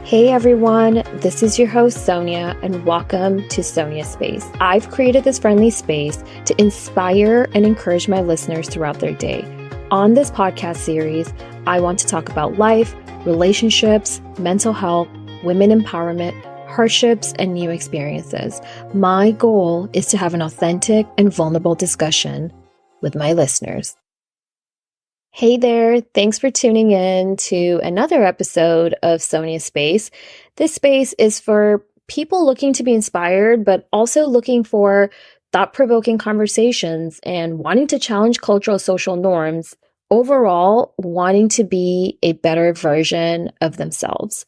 Hey everyone, this is your host Sonia and welcome to Sonia Space. I've created this friendly space to inspire and encourage my listeners throughout their day. On this podcast series, I want to talk about life, relationships, mental health, women empowerment, hardships, and new experiences. My goal is to have an authentic and vulnerable discussion with my listeners. Hey there, thanks for tuning in to another episode of Sonia Space. This space is for people looking to be inspired, but also looking for thought-provoking conversations and wanting to challenge cultural social norms, overall wanting to be a better version of themselves.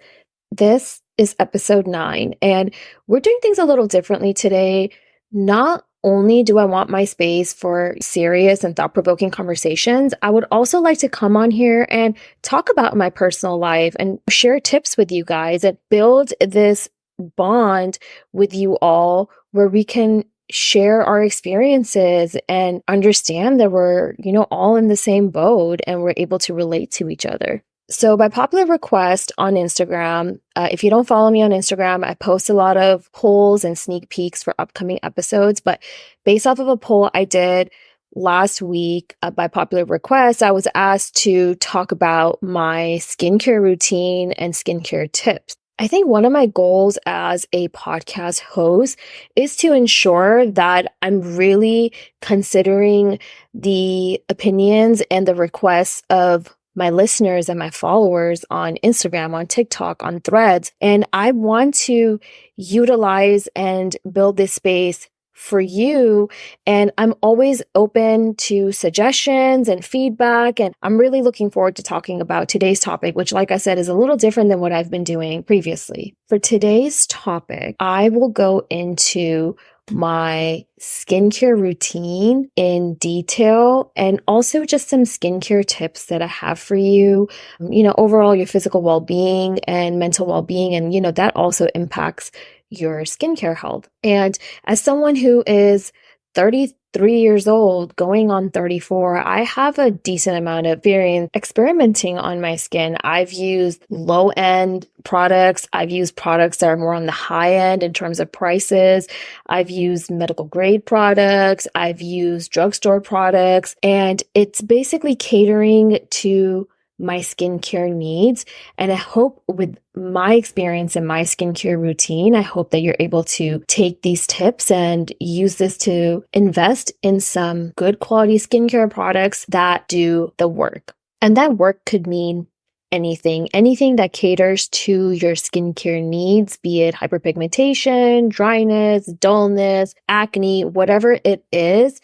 This is episode 9, and we're doing things a little differently today. Not only do I want my space for serious and thought-provoking conversations, I would also like to come on here and talk about my personal life and share tips with you guys and build this bond with you all where we can share our experiences and understand that we're, all in the same boat and we're able to relate to each other. So by popular request on Instagram, if you don't follow me on Instagram, I post a lot of polls and sneak peeks for upcoming episodes. But based off of a poll I did last week by popular request, I was asked to talk about my skincare routine and skincare tips. I think one of my goals as a podcast host is to ensure that I'm really considering the opinions and the requests of my listeners and my followers on Instagram, on TikTok, on Threads. And I want to utilize and build this space for you. And I'm always open to suggestions and feedback. And I'm really looking forward to talking about today's topic, which, like I said, is a little different than what I've been doing previously. For today's topic, I will go into my skincare routine in detail and also just some skincare tips that I have for you, overall your physical well-being and mental well-being. And, that also impacts your skincare health. And as someone who is 33 years old, going on 34, I have a decent amount of experience experimenting on my skin. I've used low-end products. I've used products that are more on the high end in terms of prices. I've used medical grade products. I've used drugstore products. And it's basically catering to my skincare needs. And I hope with my experience and my skincare routine, I hope that you're able to take these tips and use this to invest in some good quality skincare products that do the work. And that work could mean anything that caters to your skincare needs, be it hyperpigmentation, dryness, dullness, acne, whatever it is.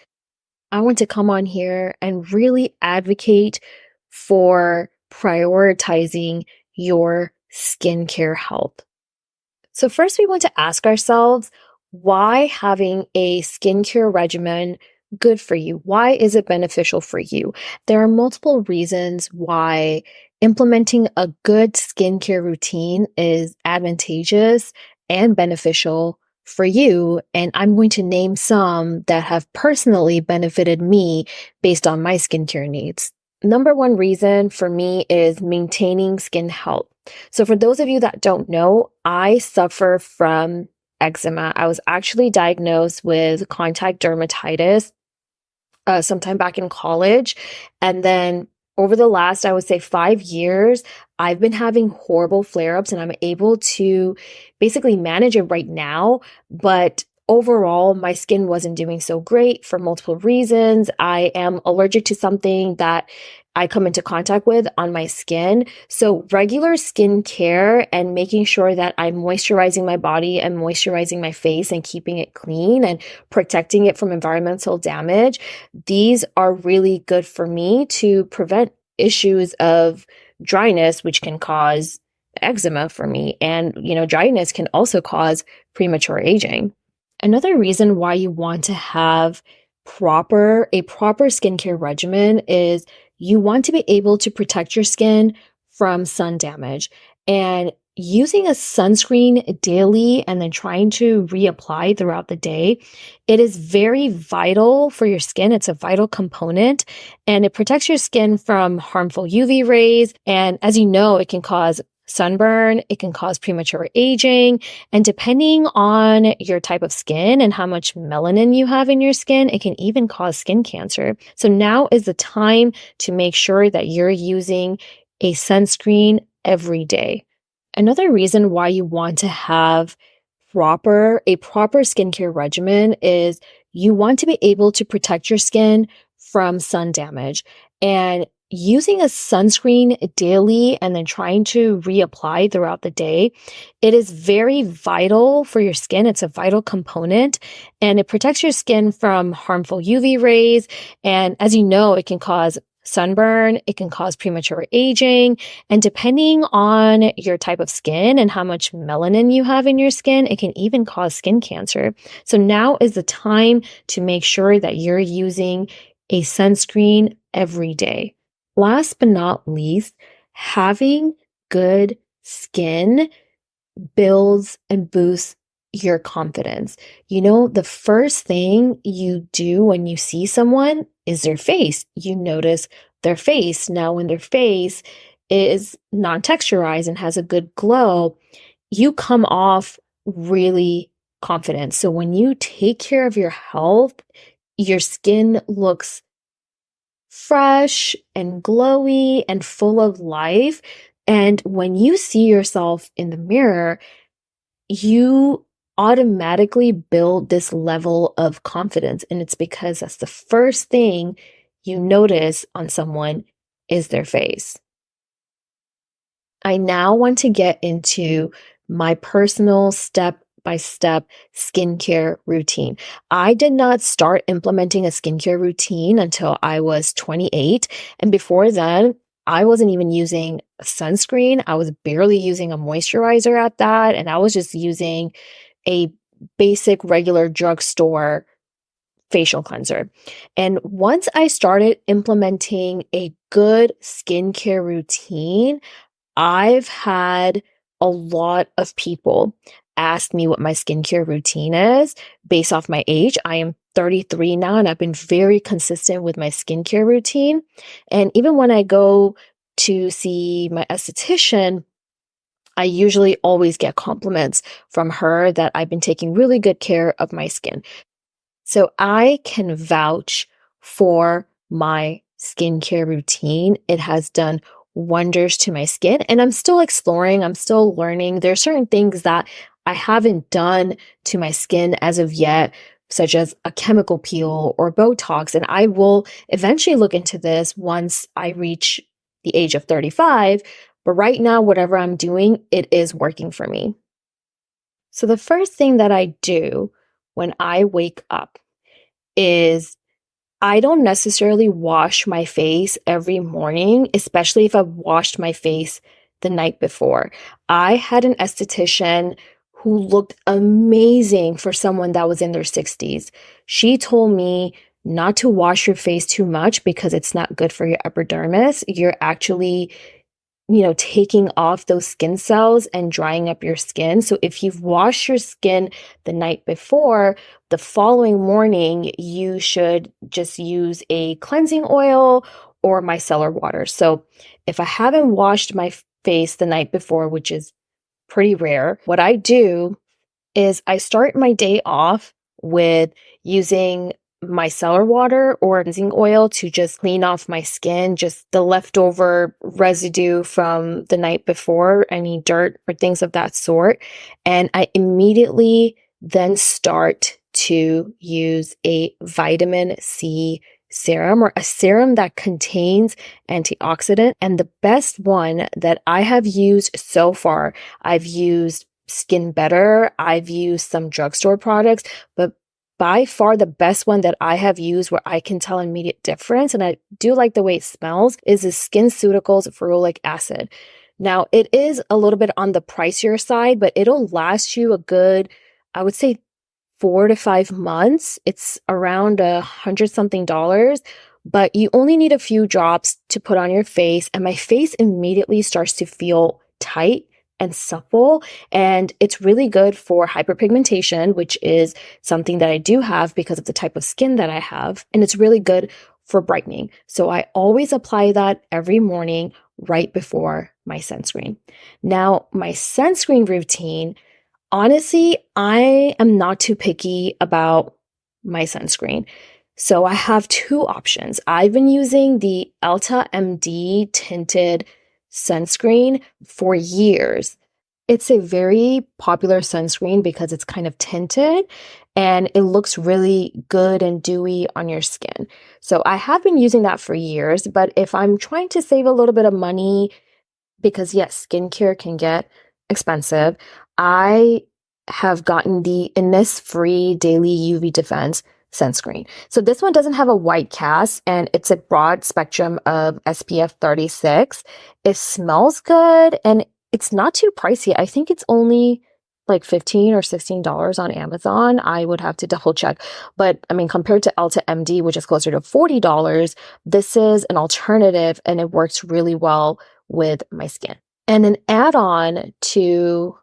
I want to come on here and really advocate for prioritizing your skincare health. So first we want to ask ourselves, why having a skincare regimen good for you? Why is it beneficial for you? There are multiple reasons why implementing a good skincare routine is advantageous and beneficial for you. And I'm going to name some that have personally benefited me based on my skincare needs. Number one reason for me is maintaining skin health. So for those of you that don't know, I suffer from eczema. I was actually diagnosed with contact dermatitis sometime back in college. And then over the last, I would say 5 years, I've been having horrible flare-ups and I'm able to basically manage it right now. But overall, my skin wasn't doing so great for multiple reasons. I am allergic to something that I come into contact with on my skin. So regular skin care and making sure that I'm moisturizing my body and moisturizing my face and keeping it clean and protecting it from environmental damage, these are really good for me to prevent issues of dryness, which can cause eczema for me. And, dryness can also cause premature aging. Another reason why you want to have a proper skincare regimen is you want to be able to protect your skin from sun damage. And using a sunscreen daily and then trying to reapply throughout the day, it is very vital for your skin. It's a vital component and it protects your skin from harmful UV rays. And as you know, it can cause sunburn, it can cause premature aging, and depending on your type of skin and how much melanin you have in your skin, it can even cause skin cancer. So now is the time to make sure that you're using a sunscreen every day. Another reason why you want to have a proper skincare regimen is you want to be able to protect your skin from sun damage. And using a sunscreen daily and then trying to reapply throughout the day, it is very vital for your skin. It's a vital component and it protects your skin from harmful UV rays. And as you know, it can cause sunburn, it can cause premature aging, and depending on your type of skin and how much melanin you have in your skin, it can even cause skin cancer. So now is the time to make sure that you're using a sunscreen every day. Last but not least, having good skin builds and boosts your confidence. You know, the first thing you do when you see someone is their face. You notice their face. Now, when their face is non-texturized and has a good glow, you come off really confident. So when you take care of your health, your skin looks fresh and glowy and full of life. And when you see yourself in the mirror, you automatically build this level of confidence. And it's because that's the first thing you notice on someone is their face. I now want to get into my personal step-by-step skincare routine. I did not start implementing a skincare routine until I was 28. And before then, I wasn't even using sunscreen. I was barely using a moisturizer at that. And I was just using a basic regular drugstore facial cleanser. And once I started implementing a good skincare routine, I've had a lot of people ask me what my skincare routine is based off my age. I am 33 now, and I've been very consistent with my skincare routine. And even when I go to see my esthetician, I usually always get compliments from her that I've been taking really good care of my skin. So I can vouch for my skincare routine. It has done wonders to my skin, and I'm still exploring, I'm still learning. There are certain things that I haven't done to my skin as of yet, such as a chemical peel or Botox, and I will eventually look into this once I reach the age of 35. But right now, whatever I'm doing, it is working for me. So the first thing that I do when I wake up is I don't necessarily wash my face every morning, especially if I've washed my face the night before. I had an esthetician who looked amazing for someone that was in their 60s. She told me not to wash your face too much because it's not good for your epidermis. You're actually taking off those skin cells and drying up your skin. So if you've washed your skin the night before, the following morning, you should just use a cleansing oil or micellar water. So if I haven't washed my face the night before, which is pretty rare, what I do is I start my day off with using micellar water or cleansing oil to just clean off my skin, just the leftover residue from the night before, any dirt or things of that sort. And I immediately then start to use a vitamin C serum or a serum that contains antioxidant. And the best one that I have used so far, I've used Skin Better, I've used some drugstore products, but by far the best one that I have used where I can tell immediate difference, and I do like the way it smells, is the SkinCeuticals ferulic acid. Now, it is a little bit on the pricier side, but it'll last you a good, I would say, 4 to 5 months. It's around $100 something, but you only need a few drops to put on your face, and my face immediately starts to feel tight and supple. And it's really good for hyperpigmentation, which is something that I do have because of the type of skin that I have. And it's really good for brightening. So I always apply that every morning right before my sunscreen. Now, my sunscreen routine, honestly, I am not too picky about my sunscreen. So I have two options. I've been using the Elta MD tinted sunscreen for years. It's a very popular sunscreen because it's kind of tinted and it looks really good and dewy on your skin. So I have been using that for years, but if I'm trying to save a little bit of money, because yes, skincare can get expensive, I have gotten the Innisfree Daily UV Defense sunscreen. So this one doesn't have a white cast and it's a broad spectrum of SPF 36. It smells good and it's not too pricey. I think it's only like $15 or $16 on Amazon. I would have to double check. But I mean, compared to Elta MD, which is closer to $40, this is an alternative and it works really well with my skin. And an add-on to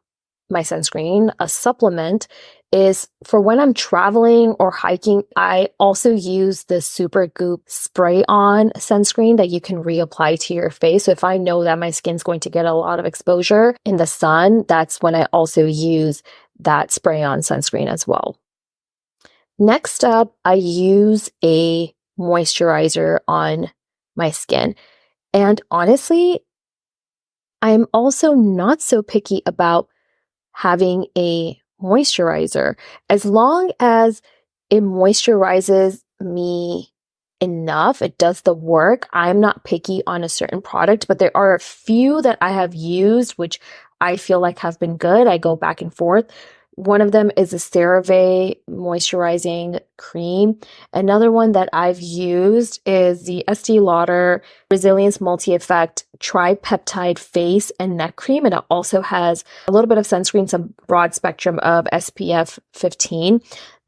my sunscreen, a supplement, is for when I'm traveling or hiking, I also use the Super Goop spray-on sunscreen that you can reapply to your face. So if I know that my skin's going to get a lot of exposure in the sun, that's when I also use that spray-on sunscreen as well. Next up, I use a moisturizer on my skin. And honestly, I'm also not so picky about having a moisturizer. As long as it moisturizes me enough, it does the work. I'm not picky on a certain product, but there are a few that I have used which I feel like have been good. I go back and forth. One of them is a CeraVe moisturizing cream. Another one that I've used is the Estee Lauder Resilience Multi-Effect Tripeptide Face and Neck Cream. And it also has a little bit of sunscreen, some broad spectrum of SPF 15.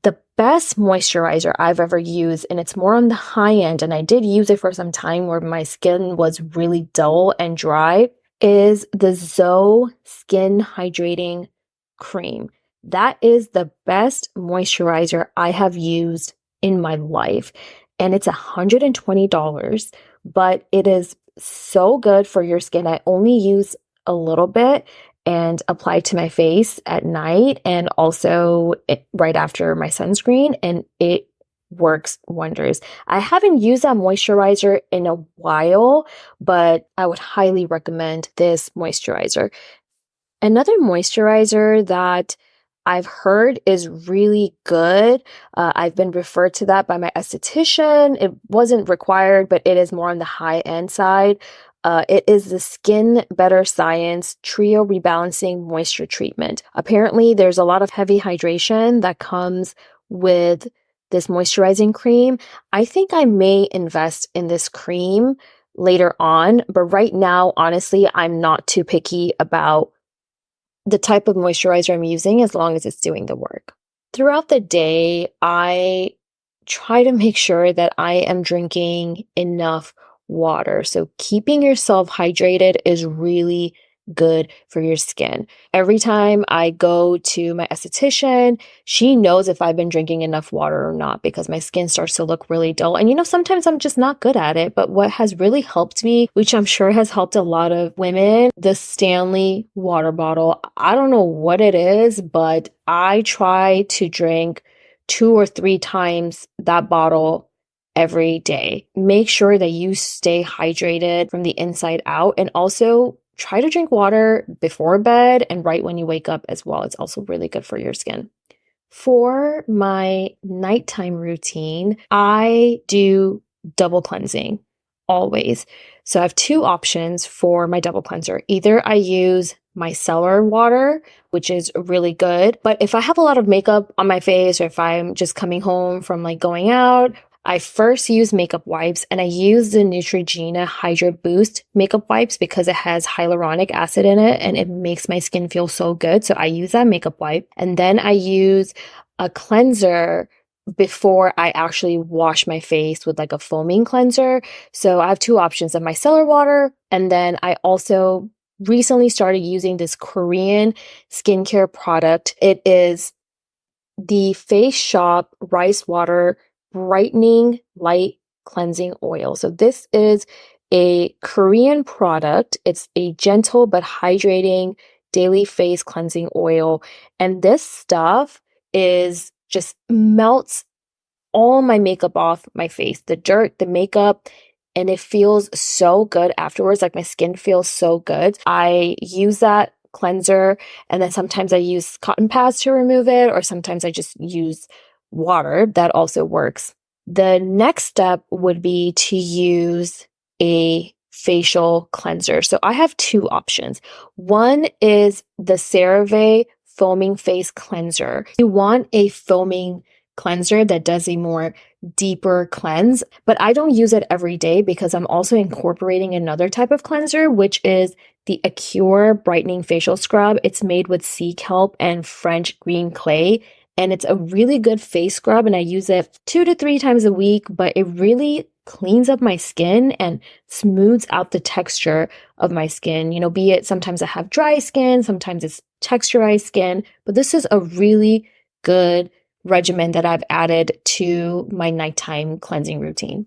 The best moisturizer I've ever used, and it's more on the high end, and I did use it for some time where my skin was really dull and dry, is the Zoe Skin Hydrating Cream. That is the best moisturizer I have used in my life. And it's $120, but it is so good for your skin. I only use a little bit and apply to my face at night and also right after my sunscreen, and it works wonders. I haven't used that moisturizer in a while, but I would highly recommend this moisturizer. Another moisturizer that I've heard is really good. I've been referred to that by my esthetician. It wasn't required, but it is more on the high end side. It is the Skin Better Science Trio Rebalancing Moisture Treatment. Apparently, there's a lot of heavy hydration that comes with this moisturizing cream. I think I may invest in this cream later on, but right now, honestly, I'm not too picky about the type of moisturizer I'm using as long as it's doing the work. Throughout the day, I try to make sure that I am drinking enough water. So keeping yourself hydrated is really good for your skin. Every time I go to my esthetician, she knows if I've been drinking enough water or not because my skin starts to look really dull. And sometimes I'm just not good at it. But what has really helped me, which I'm sure has helped a lot of women, the Stanley water bottle. I don't know what it is, but I try to drink 2 or 3 times that bottle every day. Make sure that you stay hydrated from the inside out, and also try to drink water before bed and right when you wake up as well. It's also really good for your skin. For my nighttime routine, I do double cleansing always. So I have 2 options for my double cleanser. Either I use micellar water, which is really good, but if I have a lot of makeup on my face or if I'm just coming home from going out, I first use makeup wipes, and I use the Neutrogena Hydra Boost makeup wipes because it has hyaluronic acid in it and it makes my skin feel so good. So I use that makeup wipe, and then I use a cleanser before I actually wash my face with a foaming cleanser. So I have 2 options of micellar water, and then I also recently started using this Korean skincare product. It is the Face Shop Rice Water Brightening Light Cleansing Oil. So this is a Korean product. It's a gentle but hydrating daily face cleansing oil. And this stuff is just melts all my makeup off my face, the dirt, the makeup, and it feels so good afterwards. Like my skin feels so good. I use that cleanser and then sometimes I use cotton pads to remove it, or sometimes I just use water. That also works. The next step would be to use a facial cleanser. So I have two options. One is the CeraVe foaming face cleanser. You want a foaming cleanser that does a more deeper cleanse, but I don't use it every day because I'm also incorporating another type of cleanser, which is the Acure Brightening Facial Scrub. It's made with sea kelp and French green clay, and it's a really good face scrub, and I use it 2 to 3 times a week, but it really cleans up my skin and smooths out the texture of my skin. You know, be it sometimes I have dry skin, sometimes it's texturized skin, but this is a really good regimen that I've added to my nighttime cleansing routine.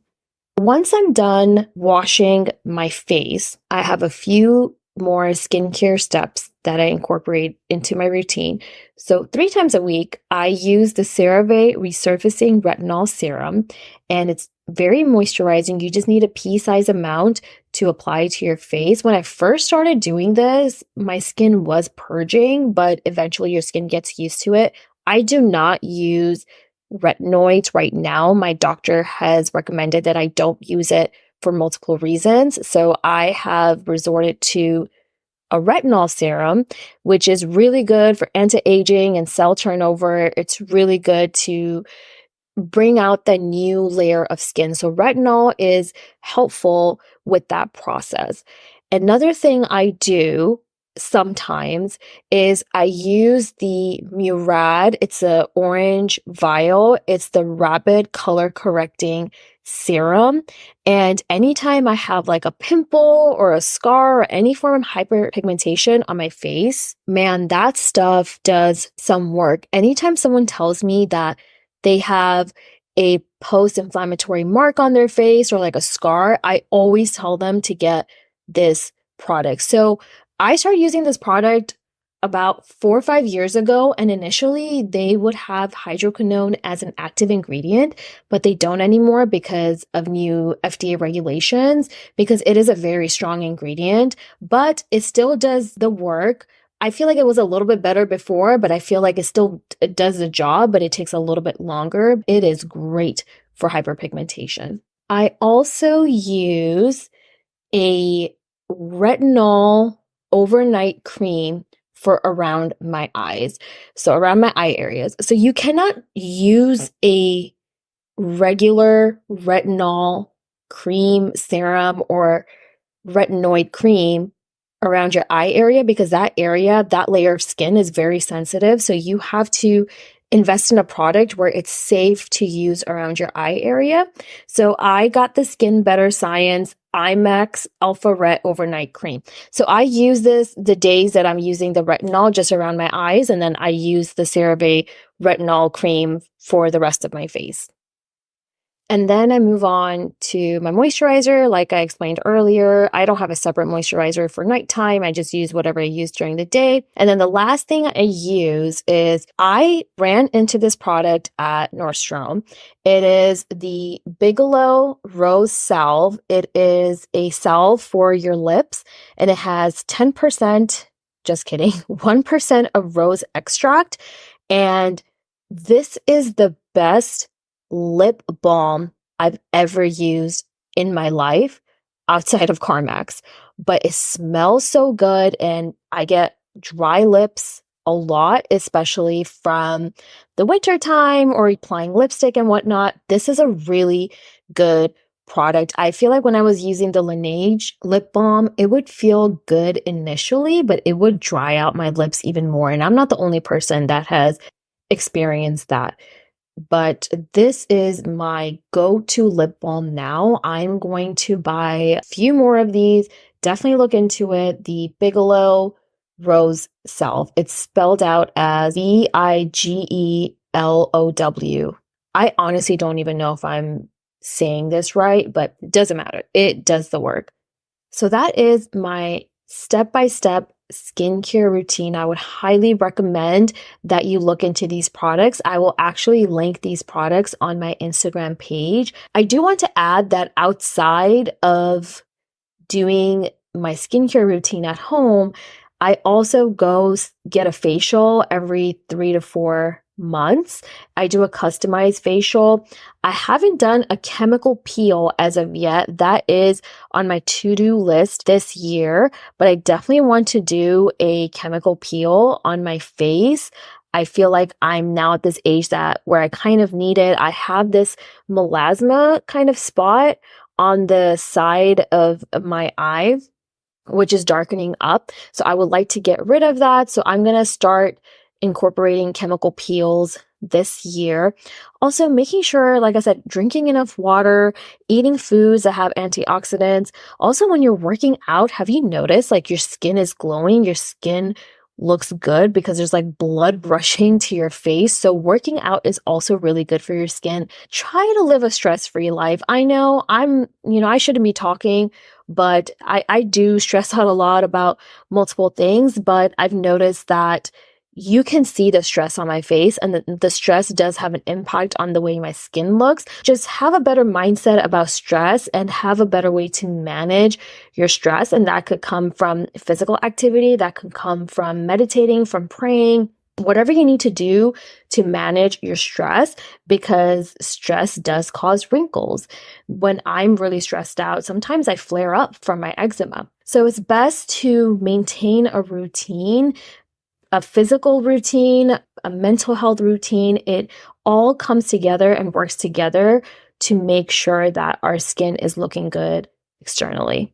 Once I'm done washing my face, I have a few more skincare steps that I incorporate into my routine. So 3 times a week, I use the CeraVe Resurfacing Retinol Serum, and it's very moisturizing. You just need a pea-sized amount to apply to your face. When I first started doing this, my skin was purging, but eventually your skin gets used to it. I do not use retinoids right now. My doctor has recommended that I don't use it for multiple reasons. So I have resorted to a retinol serum, which is really good for anti-aging and cell turnover. It's really good to bring out that new layer of skin. So retinol is helpful with that process. Another thing I do sometimes is I use the Murad. It's a orange vial. It's the rapid color correcting serum. And anytime I have like a pimple or a scar or any form of hyperpigmentation on my face, man, that stuff does some work. Anytime someone tells me that they have a post-inflammatory mark on their face or like a scar, I always tell them to get this product. So I started using this product about 4 or 5 years ago, and initially they would have hydroquinone as an active ingredient, but they don't anymore because of new FDA regulations, because it is a very strong ingredient, but it still does the work. I feel like it was a little bit better before, but I feel like it does the job, but it takes a little bit longer. It is great for hyperpigmentation. I also use a retinol overnight cream for around my eyes. So around my eye areas. So you cannot use a regular retinol cream, serum, or retinoid cream around your eye area because that layer of skin is very sensitive. So you have to invest in a product where it's safe to use around your eye area. So I got the Skin Better Science IMAX Alpha Ret Overnight Cream. So I use this the days that I'm using the retinol just around my eyes, and then I use the CeraVe retinol cream for the rest of my face. And then I move on to my moisturizer. Like I explained earlier, I don't have a separate moisturizer for nighttime. I just use whatever I use during the day. And then the last thing I use is I ran into this product at Nordstrom. It is the Bigelow Rose Salve. It is a salve for your lips, and it has 10%, just kidding, 1% of rose extract. And this is the best lip balm I've ever used in my life outside of CarMax, but it smells so good, and I get dry lips a lot, especially from the winter time or applying lipstick and whatnot. This is a really good product. I feel like when I was using the Laneige lip balm, it would feel good initially, but it would dry out my lips even more. And I'm not the only person that has experienced that. But this is my go-to lip balm now. I'm going to buy a few more of these. Definitely look into it. The Bigelow Rose Salve. It's spelled out as Bigelow. I honestly don't even know if I'm saying this right, but it doesn't matter. It does the work. So that is my step-by-step skincare routine. I would highly recommend that you look into these products. I will actually link these products on my Instagram page. I do want to add that outside of doing my skincare routine at home, I also go get a facial every 3 to 4 months. I do a customized facial. I haven't done a chemical peel as of yet. That is on my to-do list this year, but I definitely want to do a chemical peel on my face. I feel like I'm now at this age where I kind of need it. I have this melasma kind of spot on the side of my eye, which is darkening up. So I would like to get rid of that. So I'm going to start incorporating chemical peels this year. Also making sure, like I said, drinking enough water, eating foods that have antioxidants. Also, when you're working out, have you noticed like your skin is glowing? Your skin looks good because there's like blood rushing to your face. So working out is also really good for your skin. Try to live a stress-free life. I know I shouldn't be talking, but I do stress out a lot about multiple things, but I've noticed that you can see the stress on my face, and the stress does have an impact on the way my skin looks. Just have a better mindset about stress and have a better way to manage your stress. And that could come from physical activity, that could come from meditating, from praying, whatever you need to do to manage your stress, because stress does cause wrinkles. When I'm really stressed out, sometimes I flare up from my eczema. So it's best to maintain a routine, a physical routine, a mental health routine. It all comes together and works together to make sure that our skin is looking good externally.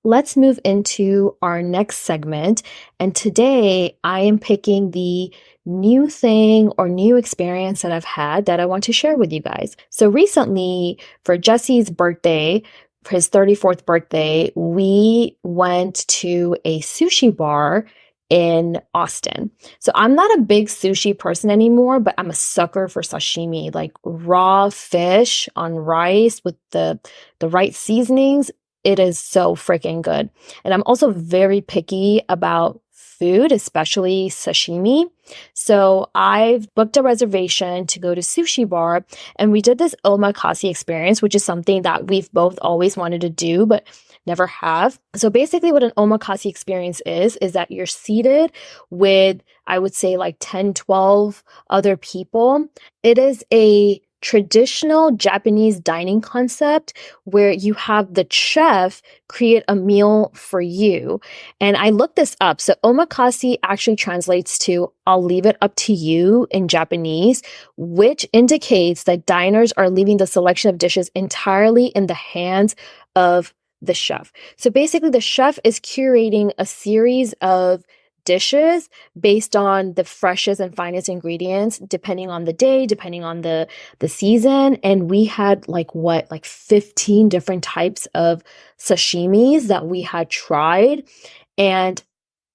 Let's move into our next segment. And today I am picking the new thing or new experience that I've had that I want to share with you guys. So recently, for Jesse's birthday, for his 34th birthday, we went to a sushi bar in Austin. So I'm not a big sushi person anymore, but I'm a sucker for sashimi, like raw fish on rice with the right seasonings. It is so freaking good. And I'm also very picky about food, especially sashimi. So I've booked a reservation to go to sushi bar, and we did this omakase experience, which is something that we've both always wanted to do, but never have. So basically what an omakase experience is that you're seated with, I would say like 10, 12 other people. It is a traditional Japanese dining concept where you have the chef create a meal for you. And I looked this up. So omakase actually translates to "I'll leave it up to you" in Japanese, which indicates that diners are leaving the selection of dishes entirely in the hands of the chef. So basically the chef is curating a series of dishes based on the freshest and finest ingredients, depending on the day, depending on the season. And we had like 15 different types of sashimis that we had tried. And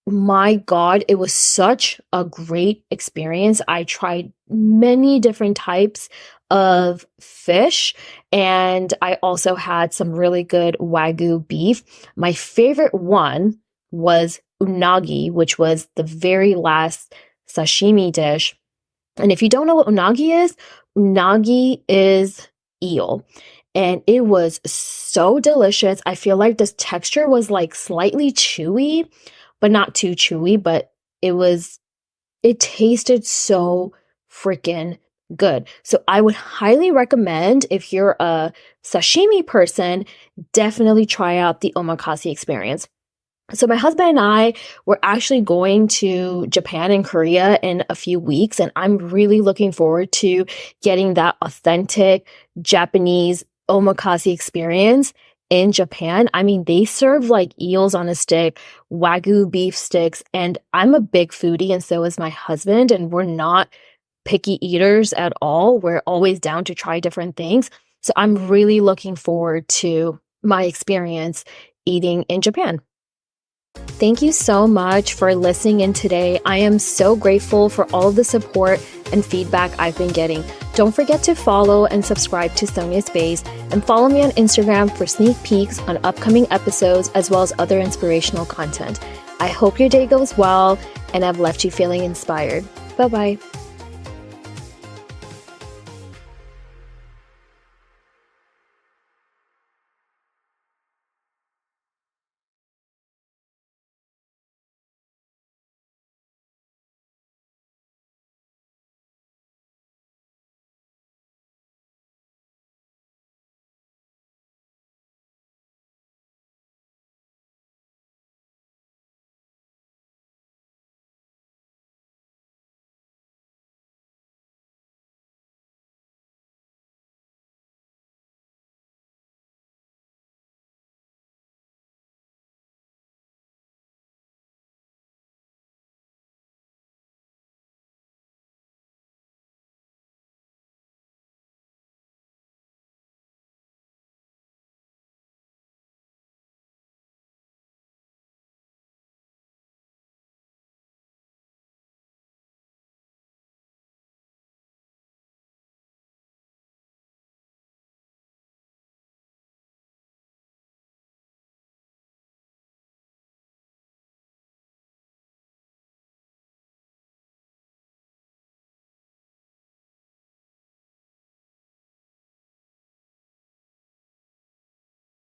my God, it was such a great experience. I tried many different types of fish, and I also had some really good Wagyu beef. My favorite one was unagi, which was the very last sashimi dish. And if you don't know what unagi is eel. And it was so delicious. I feel like this texture was like slightly chewy, but not too chewy, but it tasted so freaking good. So I would highly recommend, if you're a sashimi person, definitely try out the omakase experience. So my husband and I were actually going to Japan and Korea in a few weeks, and I'm really looking forward to getting that authentic Japanese omakase experience in Japan. I mean, they serve like eels on a stick, Wagyu beef sticks, and I'm a big foodie, and so is my husband, and we're not picky eaters at all. We're always down to try different things. So I'm really looking forward to my experience eating in Japan. Thank you so much for listening in today. I am so grateful for all of the support and feedback I've been getting. Don't forget to follow and subscribe to Sonia Space, and follow me on Instagram for sneak peeks on upcoming episodes as well as other inspirational content. I hope your day goes well and I've left you feeling inspired. Bye-bye.